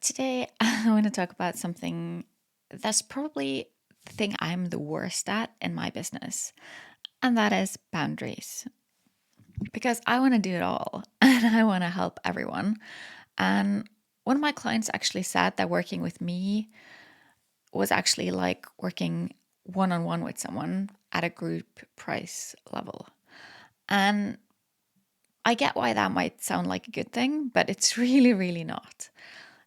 Today, I want to talk about something that's probably the thing I'm the worst at in my business, and that is boundaries. Because I want to do it all and I want to help everyone. And one of my clients actually said that working with me was actually like working one on one with someone at a group price level. And I get why that might sound like a good thing, but it's really, really not.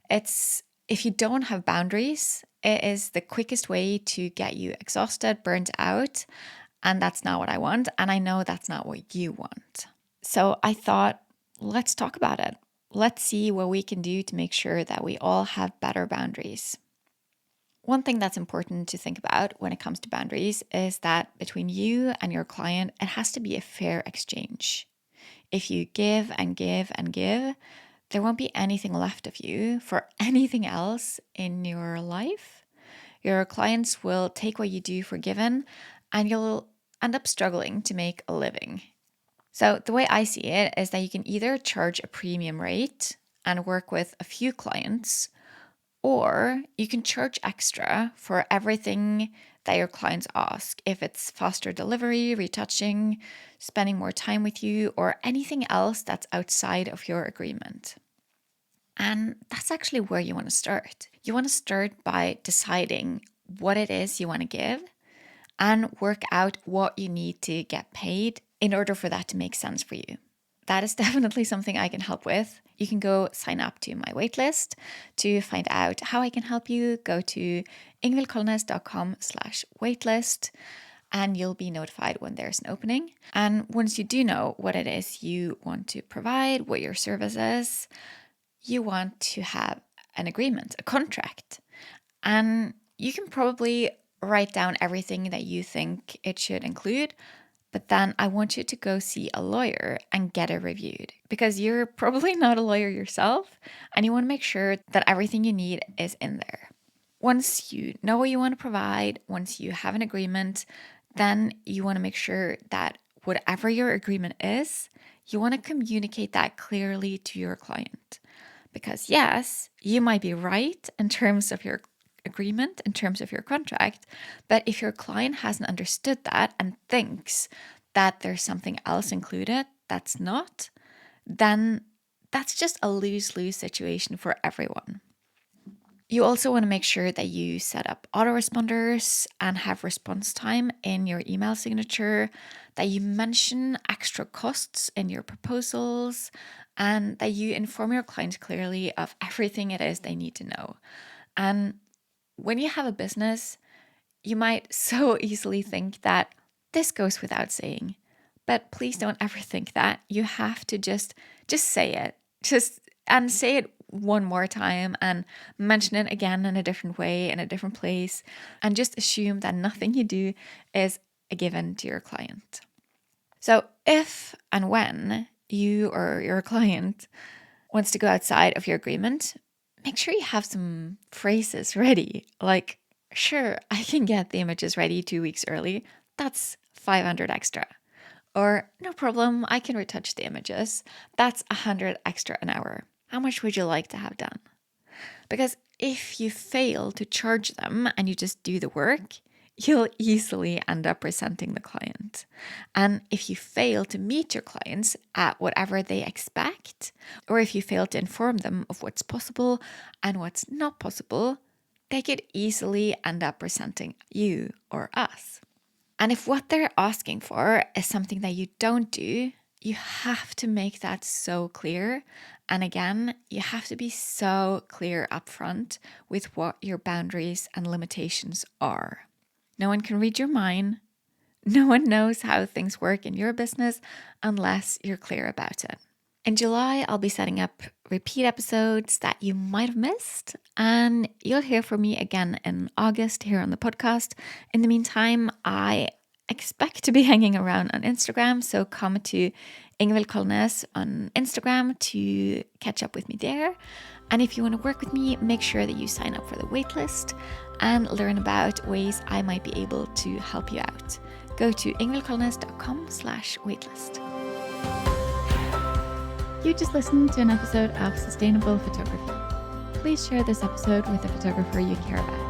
It's if you don't have boundaries, it is the quickest way to get you exhausted, burnt out, and that's not what I want. And I know that's not what you want. So I thought, let's talk about it. Let's see what we can do to make sure that we all have better boundaries. One thing that's important to think about when it comes to boundaries is that between you and your client, it has to be a fair exchange. If you give and give and give, there won't be anything left of you for anything else in your life. Your clients will take what you do for given, and you'll end up struggling to make a living. So, the way I see it is that you can either charge a premium rate and work with a few clients, or you can charge extra for everything that your clients ask. If it's faster delivery, retouching, spending more time with you, or anything else that's outside of your agreement. And that's actually where you want to start. You want to start by deciding what it is you want to give and work out what you need to get paid in order for that to make sense for you. That is definitely something I can help with. You can go sign up to my waitlist to find out how I can help you. Go to ingvildkolnes.com/waitlist and you'll be notified when there's an opening. And once you do know what it is you want to provide, what your service is, you want to have an agreement, a contract. And you can probably write down everything that you think it should include, but then I want you to go see a lawyer and get it reviewed because you're probably not a lawyer yourself and you want to make sure that everything you need is in there. Once you know what you want to provide, once you have an agreement, then you want to make sure that whatever your agreement is, you want to communicate that clearly to your client. Because yes, you might be right in terms of your agreement, in terms of your contract, but if your client hasn't understood that and thinks that there's something else included that's not, then that's just a lose-lose situation for everyone. You also want to make sure that you set up autoresponders and have response time in your email signature, that you mention extra costs in your proposals, and that you inform your client clearly of everything it is they need to know. And when you have a business, you might so easily think that this goes without saying, but please don't ever think that. You have to just say it. And say it one more time and mention it again in a different way, in a different place, and just assume that nothing you do is a given to your client. So if and when you or your client wants to go outside of your agreement, make sure you have some phrases ready. Like, sure, I can get the images ready 2 weeks early. That's 500 extra. Or no problem, I can retouch the images. That's 100 extra an hour. How much would you like to have done? Because if you fail to charge them and you just do the work, you'll easily end up resenting the client. And if you fail to meet your clients at whatever they expect, or if you fail to inform them of what's possible and what's not possible, they could easily end up resenting you or us. And if what they're asking for is something that you don't do, you have to make that so clear. And again, you have to be so clear upfront with what your boundaries and limitations are. No one can read your mind. No one knows how things work in your business unless you're clear about it. In July, I'll be setting up repeat episodes that you might have missed, and you'll hear from me again in August here on the podcast. In the meantime, I expect to be hanging around on Instagram, so come to Ingvild Kolnes on Instagram to catch up with me there. And if you want to work with me, make sure that you sign up for the waitlist and learn about ways I might be able to help you out. Go to ingvildkolnes.com/waitlist. You just listened to an episode of Sustainable Photography. please share this episode with a photographer you care about.